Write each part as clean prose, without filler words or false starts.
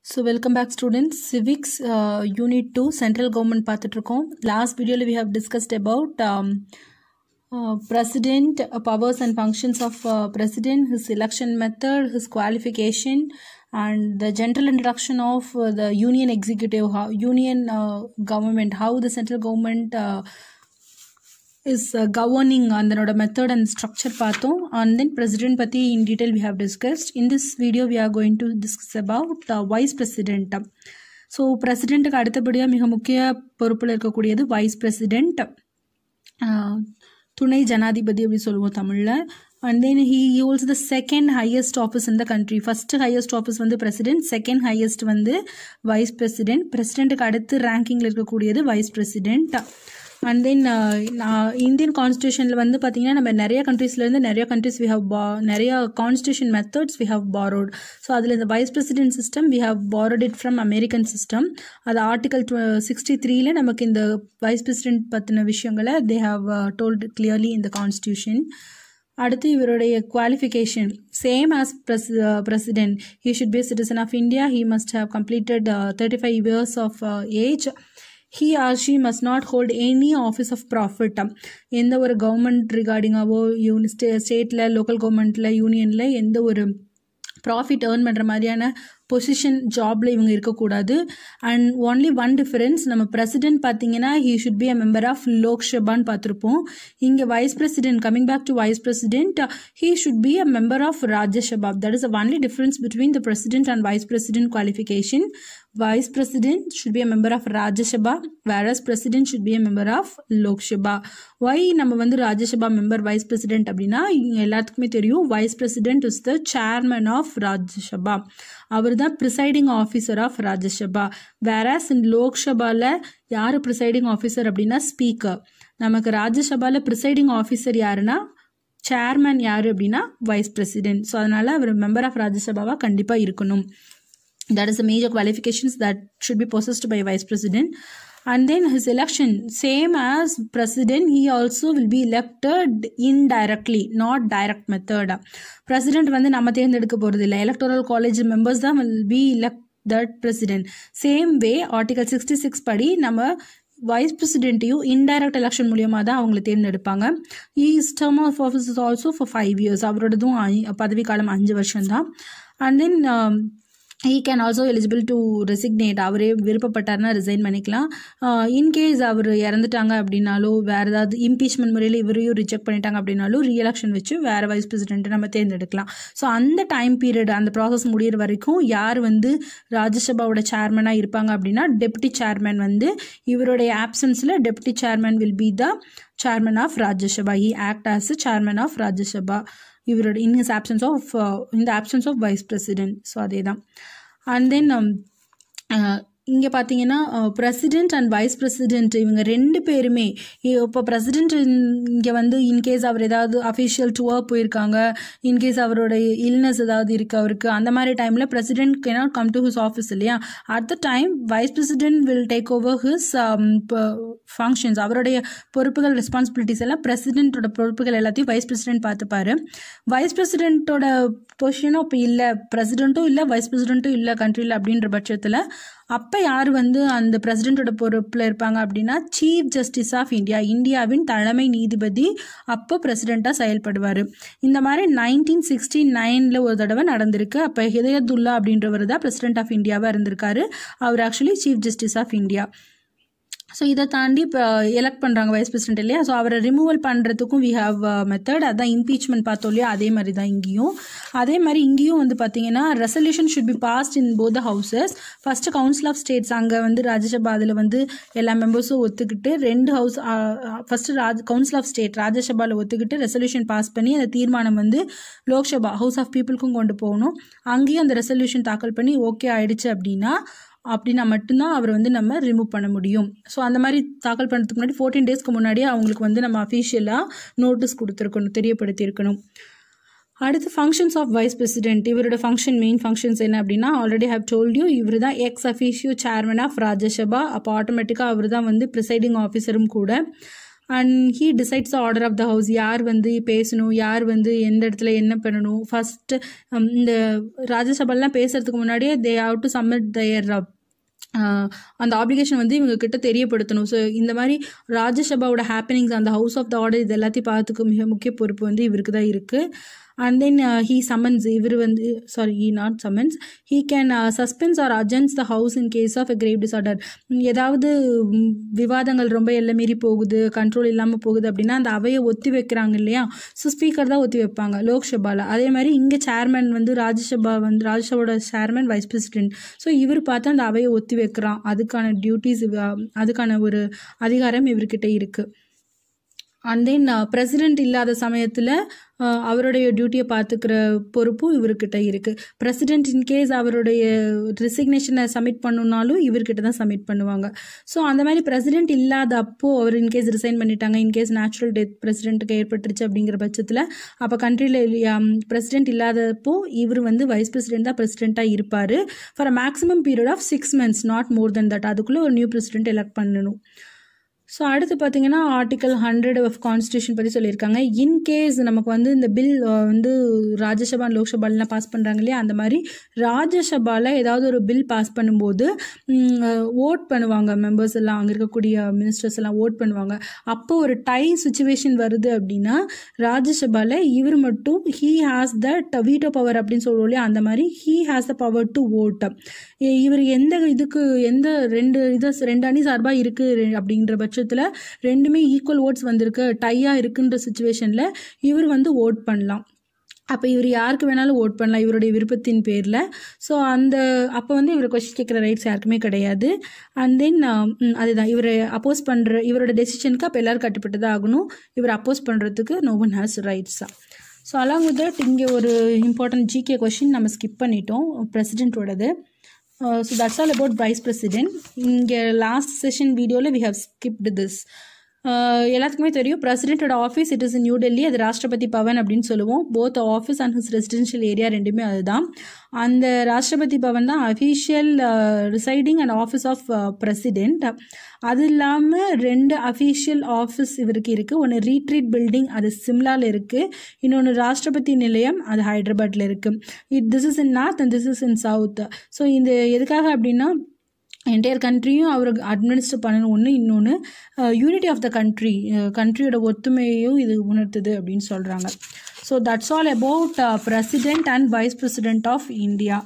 So welcome back students. Civics Unit 2 Central Government பார்த்துட்ருக்கோம். Last video we have discussed about President, powers and functions of President, his election method, his qualification, and the general introduction of the Union Executive, Union government, how the central government is governing on the method and structure பார்த்தோம். And then president பத்தி in detail we have discussed. In this video we are going to discuss about vice president. So presidentக்கு அடுத்தபடியாக மிக முக்கிய பொறுப்பில் இருக்கக்கூடியது vice president, துணை ஜனாதிபதி அப்படி சொல்லுவோம் தமிழில். And then he holds the second highest office in the country. First highest office வந்து president, second highest வந்து vice president. presidentக்கு அடுத்து rankingல இருக்கக்கூடியது vice president. And then Indian constitution வந்து பார்த்தீங்கன்னா நம்ம நிறைய கண்ட்ரீஸ்லேருந்து நிறைய கண்ட்ரீஸ் we have நிறைய constitution methods we have borrowed. So அதில் இந்த vice president system we have borrowed it from American system. அது article 63ல நமக்கு இந்த vice president பற்றின விஷயங்களை they have told clearly in the constitution. அடுத்து இவருடைய qualification same as president. He should be a citizen of India. He must have completed 35 years of age. He or she must not hold any office of profit. எந்த ஒரு government ரிகார்டிங்காவோ ஸ்டேட்டில் local கவர்மெண்ட்டில் யூனியனில் எந்த ஒரு profit earn பண்ணுற மாதிரியான position ஜாபில் இவங்க இருக்கக்கூடாது. அண்ட் ஒன்லி ஒன் டிஃபரன்ஸ், நம்ம பிரசிடென்ட் பார்த்தீங்கன்னா he should be a member of லோக்சபான்னு பார்த்துருப்போம். இங்கே vice president, coming back to vice president, he should be a member of Rajya Sabha. That is the only difference between the president and vice president qualification. Vice President should be a member of Rajya Sabha, whereas President should be a member of Lok Sabha. Why நம்ம வந்து Rajya Sabha member Vice President அப்படின்னா எல்லாத்துக்குமே தெரியும், Vice President is the chairman of Rajya Sabha. அவர் தான் presiding officer of Rajya Sabha. Whereas in Lok Sabhaல யார் presiding officer அப்படின்னா speaker. நமக்கு Rajya Sabhaல presiding officer யாருன்னா chairman யாரு அப்படின்னா Vice President. ஸோ அதனால அவர் மெம்பர் ஆஃப் Rajya Sabhaவா கண்டிப்பாக இருக்கணும். That is the major qualifications that should be possessed by vice president. And then his election, same as president, he also will be elected indirectly, not direct method. President வந்து நம்ம தேர்ந்தெடுக்க போகிறது இல்லை, electoral college members தான் will be elect that president. Same way article 66 படி நம்ம wise பிரசிடென்ட்டையும் indirect election மூலியமாக தான் அவங்களை தேர்ந்தெடுப்பாங்க. He's term of office is also for 5 years. அவரோடதும் பதவி காலம் 5 வருஷம் தான். And then he can also eligible to resignate. அவரே விருப்பப்பட்டார்னா ரிசைன் பண்ணிக்கலாம். இன்கேஸ் அவர் இறந்துட்டாங்க அப்படின்னாலோ வேறு ஏதாவது இம்பீச்மெண்ட் முறையில் இவரையும் ரிஜெக்ட் பண்ணிட்டாங்க அப்படின்னாலும் ரீஎலெக்ஷன் வச்சு வேறு வைஸ் பிரசிடென்ட்டை நம்ம தேர்ந்தெடுக்கலாம். ஸோ அந்த டைம் பீரியட், அந்த ப்ராசஸ் முடிகிற வரைக்கும் யார் வந்து ராஜ்யசபாவோட சேர்மனாக இருப்பாங்க அப்படின்னா டெப்டி சேர்மன் வந்து இவருடைய ஆப்சன்ஸில் deputy chairman will be the chairman of Rajya Sabha. He act as a chairman of Rajya Sabha இவரோட in the absence of vice president. So அதே தான். அண்ட் தென் இங்கே பார்த்தீங்கன்னா பிரசிடென்ட் அண்ட் வைஸ் பிரசிடென்ட் இவங்க ரெண்டு பேருமே, இப்போ பிரசிடென்ட் இங்கே வந்து இன்கேஸ் அவர் ஏதாவது அஃபிஷியல் டூராக போயிருக்காங்க, இன்கேஸ் அவருடைய இல்னஸ் ஏதாவது இருக்குது அவருக்கு, அந்த மாதிரி டைமில் president cannot come to his office இல்லையா. At the time vice president will take over his functions. அவருடைய பொறுப்புகள், ரெஸ்பான்சிபிலிட்டிஸ் எல்லாம் பிரசிடென்ட்டோட பொறுப்புகள் எல்லாத்தையும் வைஸ் பிரசிடென்ட் பார்த்துப்பாரு. வைஸ் பிரசிடென்ட்டோட பொசிஷனும் இப்போ இல்லை, பிரசிடென்ட்டும் இல்லை வைஸ் பிரசிடென்ட்டும் இல்லை கண்ட்ரியில் அப்படின்ற பட்சத்தில் அப்போ யார் வந்து அந்த பிரசிடென்ட்டோட பொறுப்பில் இருப்பாங்க அப்படின்னா சீஃப் ஜஸ்டிஸ் ஆஃப் இந்தியா, இந்தியாவின் தலைமை நீதிபதி அப்போ பிரசிடெண்ட்டாக செயல்படுவார். இந்த மாதிரி 1969 ஒரு தடவை நடந்திருக்கு. அப்போ ஹிதயத்துல்லா அப்படின்றவர் தான் பிரசிடென்ட் ஆஃப் இந்தியாவாக இருந்திருக்காரு. அவர் actually chief justice of India. So இதை தாண்டி இப்போ எலெக்ட் பண்ணுறாங்க வைஸ் பிரசிடென்ட் இல்லையா. ஸோ அவரை ரிமூவல் பண்ணுறதுக்கும் வி ஹாவ் மெத்தட். அதான் இம்பீச்மெண்ட் பார்த்தோம் இல்லையா, அதே மாதிரி தான் இங்கேயும். அதே மாதிரி இங்கேயும் வந்து பார்த்தீங்கன்னா resolution should be passed in both the houses. First council of states, அங்கே வந்து ராஜ்யசபா அதில் வந்து எல்லா மெம்பர்ஸும் ஒத்துக்கிட்டு 2 house, first council of state ராஜ்யசபாவில் ஒத்துக்கிட்டு ரெசல்யூஷன் பாஸ் பண்ணி அந்த தீர்மானம் வந்து லோக்சபா ஹவுஸ் ஆஃப் பீப்புளுக்கும் கொண்டு போகணும். அங்கேயும் அந்த ரெசல்யூஷன் தாக்கல் பண்ணி ஓகே ஆயிடுச்சு அப்படின்னா மட்டும்தான் அவர் வந்து நம்ம ரிமூவ் பண்ண முடியும். ஸோ அந்த மாதிரி தாக்கல் பண்ணுறதுக்கு முன்னாடி 14 டேஸ்க்கு முன்னாடியே அவங்களுக்கு வந்து நம்ம அஃபிஷியலாக நோட்டீஸ் கொடுத்துருக்கணும், தெரியப்படுத்தியிருக்கணும். அடுத்து ஃபங்க்ஷன்ஸ் ஆஃப் வைஸ் பிரசிடென்ட். இவரோட ஃபங்க்ஷன், மெயின் ஃபங்க்ஷன்ஸ் என்ன அப்படின்னா ஆல்ரெடி ஹவ் டோல்ட் யூ, இவர் தான் ex officio chairman of Rajya Sabha. அப்போ ஆட்டோமேட்டிக்காக அவர் தான் வந்து ப்ரிசைடிங் ஆஃபீஸரும் கூட. And he decides the order of the house. யார் வந்து பேசணும், யார் வந்து எந்த இடத்துல என்ன பண்ணணும். ஃபஸ்ட்டு இந்த ராஜ்யசபாலாம் பேசுகிறதுக்கு முன்னாடியே they have to submit their அந்த ஆப்ளிகேஷன் வந்து இவங்க கிட்ட தெரியப்படுத்தணும். ஸோ இந்த மாதிரி ராஜ்யசபாவோட ஹேப்பனிங்ஸ், அந்த ஹவுஸ் ஆஃப் த ஆர்டர், இது எல்லாத்தையும் பார்த்துக்க மிக முக்கிய பொறுப்பு வந்து இவருக்கு தான் இருக்குது. அண்ட் தென் ஹீ சம்மன்ஸ், இவர் வந்து he not summons, he can suspends or adjourns the house in case of a grave disorder. ஏதாவது விவாதங்கள் ரொம்ப எல்லாம் மீறி போகுது, கண்ட்ரோல் இல்லாமல் போகுது அப்படின்னா அந்த அவையை ஒத்தி வைக்கிறாங்க இல்லையா, ஸோ ஸ்பீக்கர் தான் ஒத்தி வைப்பாங்க லோக்சபாவில். அதே மாதிரி இங்கே சேர்மன் வந்து ராஜ்யசபாவோட சேர்மன் வைஸ் பிரசிடென்ட். ஸோ இவர் பார்த்து அந்த அவையை ஒத்தி வைக்கிறான். அதுக்கான டியூட்டிஸ், அதுக்கான ஒரு அதிகாரம் இவர்கிட்ட இருக்குது. அண்ட் தென் பிரசிடெண்ட் இல்லாத சமயத்தில் அவருடைய டியூட்டியை பார்த்துக்கிற பொறுப்பும் இவர்கிட்ட இருக்குது. பிரசிடெண்ட் இன்கேஸ் அவருடைய ரெசிக்னேஷனை சப்மிட் பண்ணணுன்னாலும் இவர்கிட்ட தான் சப்மிட் பண்ணுவாங்க. ஸோ அந்த மாதிரி பிரசிடெண்ட் இல்லாத அப்போது அவர் இன்கேஸ் ரிசைன் பண்ணிட்டாங்க, இன்கேஸ் நேச்சுரல் டெத் பிரசிடெண்ட்டுக்கு ஏற்பட்டுருச்சு அப்படிங்கிற பட்சத்தில், அப்போ கண்ட்ரியில் பிரசிடெண்ட் இல்லாதப்போ இவர் வந்து வைஸ் பிரசிடெண்ட் தான் பிரசிடெண்ட்டாக இருப்பார் for a maximum period of 6 months, not more than that. அதுக்குள்ளே ஒரு நியூ பிரசிடெண்ட் எலெக்ட் பண்ணணும். ஸோ அடுத்து பார்த்தீங்கன்னா ஆர்டிகல் 100 ஆஃப் கான்ஸ்டியூஷன் பற்றி சொல்லியிருக்காங்க. இன்கேஸ் நமக்கு வந்து இந்த பில் வந்து ராஜ்யசபா லோக்சபாலாம் பாஸ் பண்ணுறாங்க இல்லையா, அந்த மாதிரி ராஜ்யசபாவில் ஏதாவது ஒரு பில் பாஸ் பண்ணும்போது ஓட் பண்ணுவாங்க மெம்பர்ஸ் எல்லாம், அங்கே இருக்கக்கூடிய மினிஸ்டர்ஸ் எல்லாம் ஓட் பண்ணுவாங்க. அப்போ ஒரு டை சுச்சுவேஷன் வருது அப்படின்னா ராஜ்யசபாவில் இவர் மட்டும் he has the veto power அப்படின்னு சொல்லுவோம் இல்லையா, அந்த மாதிரி he has the power to vote. இவர் எந்த ரெண்டு அணி சார்பாக இருக்குது அப்படின்ற பட்சத்தில் ரெண்டுமே ஈக்குவல் ஓட்ஸ் வந்திருக்கு, டையாக இருக்குன்ற சுச்சுவேஷனில் இவர் வந்து ஓட் பண்ணலாம். அப்போ இவர் யாருக்கு வேணாலும் ஓட் பண்ணலாம் இவருடைய விருப்பத்தின் பேரில். ஸோ அப்போ வந்து இவர் கொஸ்டின் கேட்குற ரைட்ஸ் யாருக்குமே கிடையாது. அண்ட் தென் அதுதான் இவர் அப்போஸ் பண்ணுற இவரோட டெசிஷனுக்கு அப்போ எல்லோரும் கட்டுப்பட்டு தான் ஆகணும். இவர் அப்போஸ் பண்ணுறதுக்கு நோ ஒன் ஹேஸ் ரைட்ஸ் தான். ஸோ அலாங் வித் தட் இங்கே ஒரு இம்பார்ட்டன்ட் ஜிகே கொஸ்டின் நம்ம ஸ்கிப் பண்ணிட்டோம், பிரசிடெண்ட்டோடது. So that's all about vice president. இங்கே லாஸ்ட் செஷன் வீடியோவில் we have skipped this. எல்லாத்துக்குமே தெரியும் பிரசிடென்ட்டோட office it is in new Delhi, அது ராஷ்டிரபதி பவன் அப்படின்னு சொல்லுவோம். Both office and his residential area ரெண்டுமே அதுதான். அந்த ராஷ்டிரபதி பவன் தான் official residing and office of president. அது இல்லாமல் 2 அஃபீஷியல் ஆஃபீஸ் இவருக்கு இருக்குது. ஒன்று ரீட்ரீட் பில்டிங், அது சிம்லாவில் இருக்குது. இன்னொன்று ராஷ்டிரபதி நிலையம், அது ஹைதராபாத்தில் இருக்குது. This is in north and this is in South. So இந்த எதுக்காக அப்படின்னா என்டையர் கண்ட்ரியும் அவருக்கு அட்மினிஸ்டர் பண்ணணும் ஒன்று, இன்னொன்று யூனிட்டி ஆஃப் த கண்ட்ரியோட ஒத்துமையையும் இது உணர்த்துது அப்படின்னு சொல்கிறாங்க. So that's all about president and vice president of India.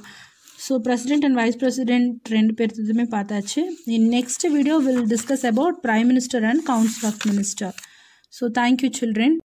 So president and vice president 2 பேர்த்துமே பார்த்தாச்சு. In next video will discuss about prime minister and council of minister. So thank you children.